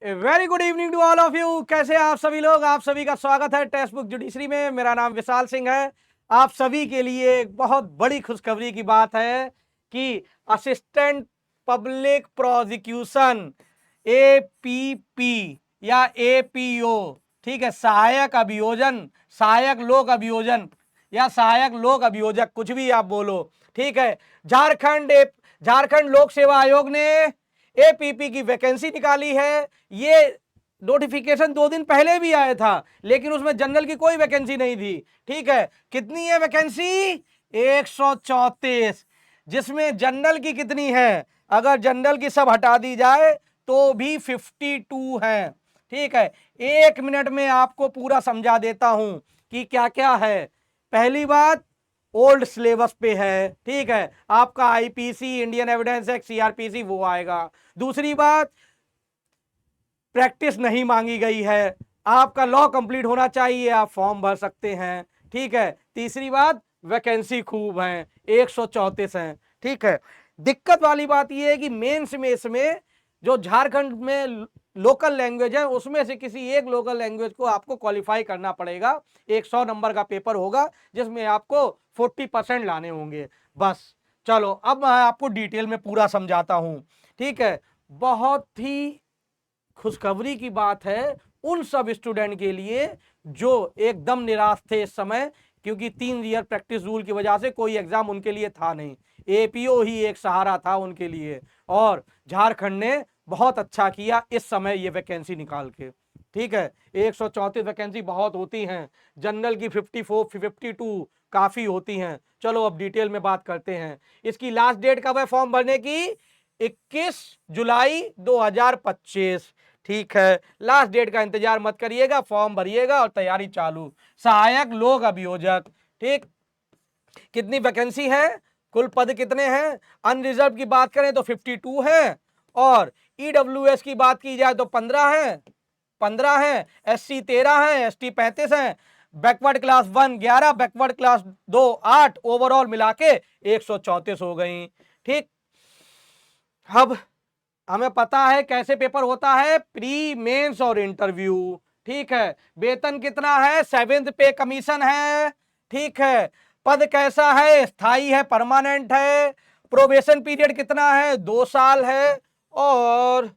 Very good evening to all of you. कैसे आप सभी लोग? आप सभी का स्वागत है टेक्स्ट बुक जुडिशरी में। मेरा नाम विशाल सिंह है। आप सभी के लिए एक बहुत बड़ी खुशखबरी की बात है कि असिस्टेंट पब्लिक प्रोसिक्यूशन एपीपी या एपीओ, ठीक है, सहायक अभियोजन, सहायक लोक अभियोजन या सहायक लोक अभियोजक, कुछ भी आप बोलो, ठीक है। झारखंड लोक सेवा आयोग ने एपीपी की वैकेंसी निकाली है। ये नोटिफिकेशन 2 दिन पहले भी आया था, लेकिन उसमें जनरल की कोई वैकेंसी नहीं थी, ठीक है। कितनी है वैकेंसी? 134, जिसमें जनरल की कितनी है? अगर जनरल की सब हटा दी जाए तो भी 52 है, ठीक है। 1 मिनट में आपको पूरा समझा देता हूं कि क्या क्या है। पहली बात, ओल्ड सिलेबस पे है, ठीक है। आपका IPC, Indian evidence act, CrPC वो आएगा। दूसरी बात, प्रैक्टिस नहीं मांगी गई है। आपका लॉ कंप्लीट होना चाहिए, आप फॉर्म भर सकते हैं, ठीक है। तीसरी बात, वैकेंसी खूब है, 134 हैं, ठीक है। दिक्कत वाली बात यह है कि मेंस में इसमें जो झारखंड में लोकल लैंग्वेज है उसमें से किसी एक लोकल लैंग्वेज को आपको क्वालिफाई करना पड़ेगा। 100 नंबर का पेपर होगा जिसमें आपको 40% लाने होंगे, बस। चलो अब मैं आपको डिटेल में पूरा समझाता हूं, ठीक है। बहुत ही खुशखबरी की बात है उन सब स्टूडेंट के लिए जो एकदम निराश थे इस समय, क्योंकि 3 ईयर प्रैक्टिस रूल की वजह से कोई एग्जाम उनके लिए था नहीं। एपीओ ही एक सहारा था उनके लिए, और झारखंड ने बहुत अच्छा किया इस समय ये वैकेंसी निकाल के, ठीक है। 134 वैकेंसी बहुत होती हैं, जनरल की 54 52 काफी होती हैं। चलो अब डिटेल में बात करते हैं। इसकी लास्ट डेट कब है फॉर्म भरने की? 21 जुलाई 2025, ठीक है। लास्ट डेट का इंतजार मत करिएगा, फॉर्म भरिएगा और तैयारी चालू। सहायक लोक अभियोजक, ठीक। कितनी वैकेंसी है? कुल पद कितने हैं? अनरिजर्व की बात करें तो 52 है, और ईडब्ल्यूएस की बात की जाए तो 15 है, एससी 13 है, एसटी 35 है, backward class 1 11, backward class 2 8, overall मिला के 134 हो गई, ठीक। अब हमें पता है कैसे पेपर होता है, प्री मेंस और इंटरव्यू, ठीक है। वेतन कितना है? 7th पे कमीशन है, ठीक है। पद कैसा है? स्थाई है, परमानेंट है। प्रोबेशन पीरियड कितना है? 2 साल है। और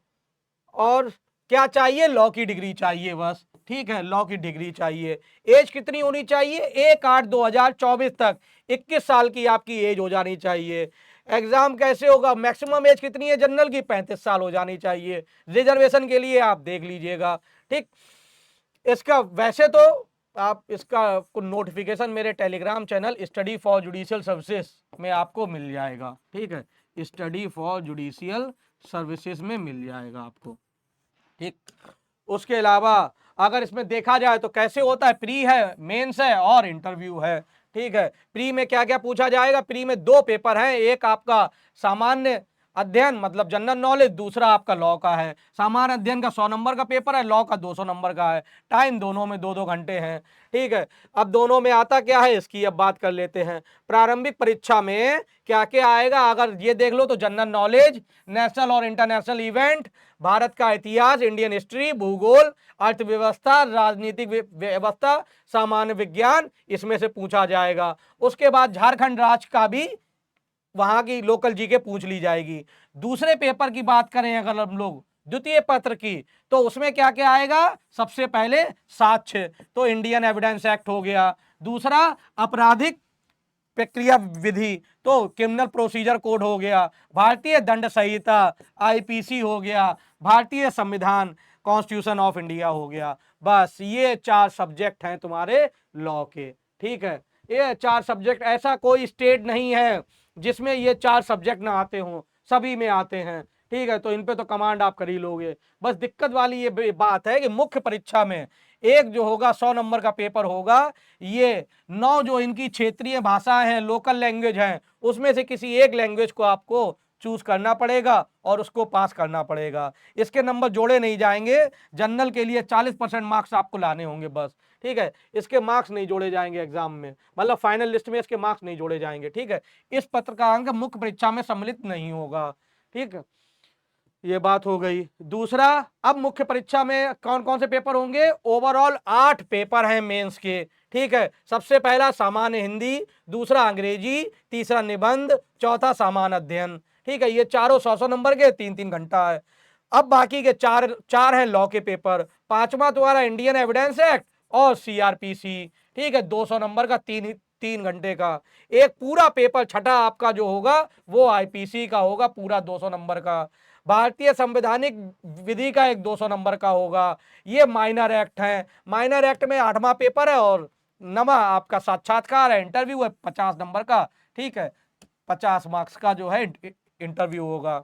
क्या चाहिए? लॉ की डिग्री चाहिए, बस, ठीक है। लॉ की डिग्री चाहिए। एज कितनी होनी चाहिए? 1/8/2024 तक 21 साल की आपकी एज हो जानी चाहिए। एग्जाम कैसे होगा? मैक्सिमम एज कितनी है जनरल की? 35 साल हो जानी चाहिए। रिजर्वेशन के लिए आप देख लीजिएगा, ठीक। इसका वैसे तो आप इसका नोटिफिकेशन मेरे Telegram channel study for judicial services में आपको मिल जाएगा, ठीक है। स्टडी फॉर जुडिशियल सर्विसेज में मिल जाएगा आपको, ठीक। उसके अलावा अगर इसमें देखा जाए तो कैसे होता है, प्री है, मेंस है और इंटरव्यू है, ठीक है। प्री में क्या क्या पूछा जाएगा? प्री में 2 पेपर हैं, एक आपका सामान्य अध्ययन मतलब जनरल नॉलेज, दूसरा आपका लॉ का है। सामान्य अध्ययन का 100 नंबर का पेपर है, लॉ का 200 नंबर का है। टाइम दोनों में 2-2 घंटे हैं, ठीक है। अब दोनों में आता क्या है इसकी अब बात कर लेते हैं। प्रारंभिक परीक्षा में क्या क्या आएगा अगर ये देख लो तो जनरल नॉलेज, नेशनल और इंटरनेशनल इवेंट, भारत का इतिहास, इंडियन हिस्ट्री, भूगोल, अर्थव्यवस्था, राजनीतिक व्यवस्था, सामान्य विज्ञान, इसमें से पूछा जाएगा। उसके बाद झारखंड राज्य का भी वहां की लोकल जीके पूछ ली जाएगी। दूसरे पेपर की बात करें अगर हम लोग द्वितीय पत्र की, तो उसमें क्या क्या आएगा? सबसे पहले साक्ष्य, तो इंडियन एविडेंस एक्ट हो गया। दूसरा आपराधिक प्रक्रिया विधि, तो क्रिमिनल प्रोसीजर कोड हो गया। भारतीय दंड संहिता, आईपीसी हो गया। भारतीय संविधान, कॉन्स्टिट्यूशन ऑफ इंडिया हो गया। बस ये 4 सब्जेक्ट हैं तुम्हारे लॉ के, ठीक है। ये 4 सब्जेक्ट, ऐसा कोई स्टेट नहीं है जिसमें ये 4 सब्जेक्ट ना आते हों, सभी में आते हैं, ठीक है। तो इन पे तो कमांड आप कर ही लोगे। बस दिक्कत वाली ये बात है कि मुख्य परीक्षा में एक जो होगा 100 नंबर का पेपर होगा, ये 9 जो इनकी क्षेत्रीय भाषाएं हैं, लोकल लैंग्वेज हैं, उसमें से किसी एक लैंग्वेज को आपको चूज करना पड़ेगा और उसको पास करना पड़ेगा। इसके नंबर जोड़े नहीं जाएंगे। जनरल के लिए 40% मार्क्स आपको लाने होंगे, बस, ठीक है। इसके मार्क्स नहीं जोड़े जाएंगे एग्जाम में, मतलब फाइनल लिस्ट में इसके मार्क्स नहीं जोड़े जाएंगे, ठीक है। इस पत्र का अंक मुख्य परीक्षा में सम्मिलित नहीं होगा, ठीक है। ये बात हो गई। दूसरा, अब मुख्य परीक्षा में कौन कौन से पेपर होंगे? ओवरऑल 8 पेपर हैं मेंस के, ठीक है। सबसे पहला सामान्य हिंदी, दूसरा अंग्रेजी, तीसरा निबंध, चौथा सामान्य अध्ययन, ठीक है। ये चारों 100 नंबर के, 3-3 घंटा है। अब बाकी के चार चार हैं लॉ के पेपर। पांचवा तुम्हारा इंडियन एविडेंस एक्ट और सीआरपीसी, ठीक है, 200 नंबर का, 3 घंटे का। एक पूरा पेपर छठा आपका जो होगा वो आईपीसी का होगा, पूरा 200 नंबर का। भारतीय संवैधानिक विधि का एक 200 नंबर का होगा। ये माइनर एक्ट है। माइनर एक्ट में 8वां पेपर है और 9वां आपका साक्षात्कार है, इंटरव्यू है 50 नंबर का, ठीक है। 50 मार्क्स का जो है इंटरव्यू होगा।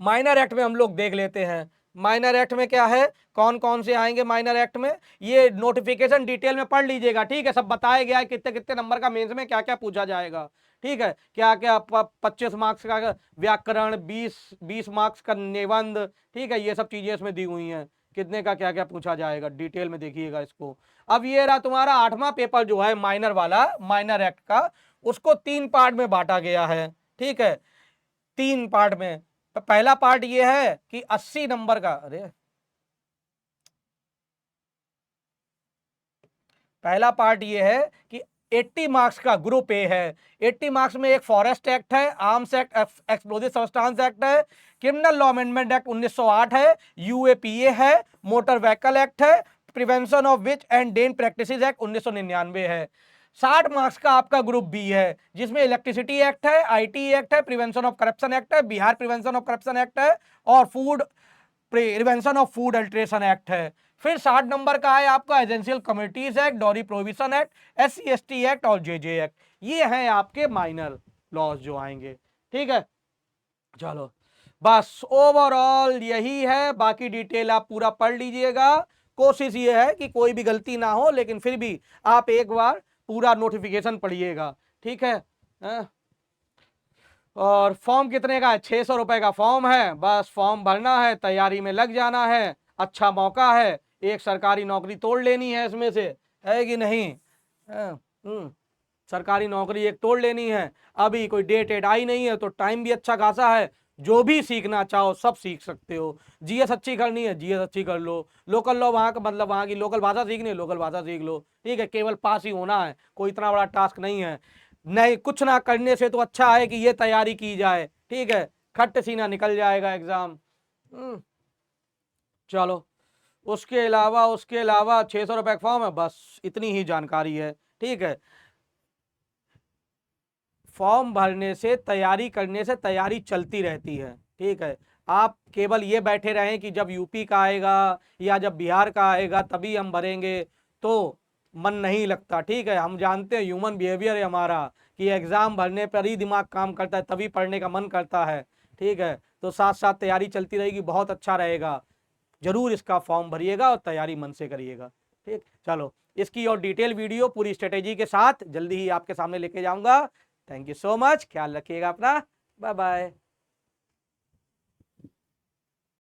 माइनर एक्ट में हम लोग देख लेते हैं। माइनर एक्ट में क्या है, कौन कौन से आएंगे माइनर एक्ट में, ये नोटिफिकेशन डिटेल में पढ़ लीजिएगा, ठीक है। सब बताया गया है कितने कितने नंबर का मेंस में क्या क्या पूछा जाएगा, ठीक है। क्या क्या 25 मार्क्स का व्याकरण, 20 मार्क्स का निबंध, ठीक है। ये सब चीजें इसमें दी हुई हैं, कितने का क्या क्या पूछा जाएगा, डिटेल में देखिएगा इसको। अब ये रहा तुम्हारा 8वां पेपर जो है माइनर वाला, माइनर एक्ट का, उसको 3 पार्ट में बांटा गया है, ठीक है। 3 पार्ट में। पहला पार्ट ये है कि 80 नंबर का, अरे पहला पार्ट ये है कि 80 मार्क्स का ग्रुप ए है। 80 मार्क्स में एक फॉरेस्ट एक्ट है, arms act, explosive substance act है, क्रिमिनल लॉ अमेंडमेंट एक्ट 1908 है, यूएपीए है, मोटर व्हीकल एक्ट है, prevention of witch and den practices act 1999 है। 60 मार्क्स का आपका ग्रुप बी है, जिसमें इलेक्ट्रिसिटी एक्ट है, आईटी एक्ट है, प्रिवेंशन ऑफ करप्शन एक्ट है, Bihar prevention of corruption act है, और food prevention of food adulteration act है। फिर 60 नंबर का है आपका essential communities act, dowry prohibition act, SC/ST act और जेजे एक्ट। ये हैं आपके माइनर लॉज जो आएंगे, ठीक है। चलो बस ओवरऑल यही है, बाकी डिटेल आप पूरा पढ़ लीजिएगा। कोशिश ये है कि कोई भी गलती ना हो, लेकिन फिर भी आप एक बार पूरा नोटिफिकेशन पढ़िएगा, ठीक है। और फॉर्म कितने का है? 600 रुपए का फॉर्म है। बस फॉर्म भरना है, तैयारी में लग जाना है। अच्छा मौका है, एक सरकारी नौकरी तोड़ लेनी है इसमें से, है कि नहीं? हाँ, सरकारी नौकरी एक तोड़ लेनी है। अभी कोई डेट आई नहीं है तो टाइम भी अच्छा खासा है। जो भी सीखना चाहो सब सीख सकते हो। जीएस अच्छी करनी है, जीएस अच्छी कर लो। लोकल लॉ वहाँ का मतलब वहाँ की लोकल भाषा सीखनी है, लोकल भाषा सीख लो, ठीक है। केवल पास ही होना है, कोई इतना बड़ा टास्क नहीं है। नहीं, कुछ ना करने से तो अच्छा है कि ये तैयारी की जाए, ठीक है। खट्ट सीना निकल जाएगा एग्जाम। चलो, उसके अलावा 600 रुपए फॉर्म है, बस इतनी ही जानकारी है, ठीक है। फॉर्म भरने से, तैयारी करने से तैयारी चलती रहती है, ठीक है। आप केवल ये बैठे रहें कि जब यूपी का आएगा या जब बिहार का आएगा तभी हम भरेंगे, तो मन नहीं लगता, ठीक है। हम जानते हैं ह्यूमन बिहेवियर है हमारा कि एग्जाम भरने पर ही दिमाग काम करता है, तभी पढ़ने का मन करता है, ठीक है। तो साथ साथ तैयारी चलती रहेगी, बहुत अच्छा रहेगा। जरूर इसका फॉर्म भरिएगा और तैयारी मन से करिएगा, ठीक। चलो, इसकी और डिटेल वीडियो पूरी स्ट्रेटेजी के साथ जल्दी ही आपके सामने लेके जाऊंगा। थैंक यू सो मच, ख्याल रखिएगा अपना, बाय बाय।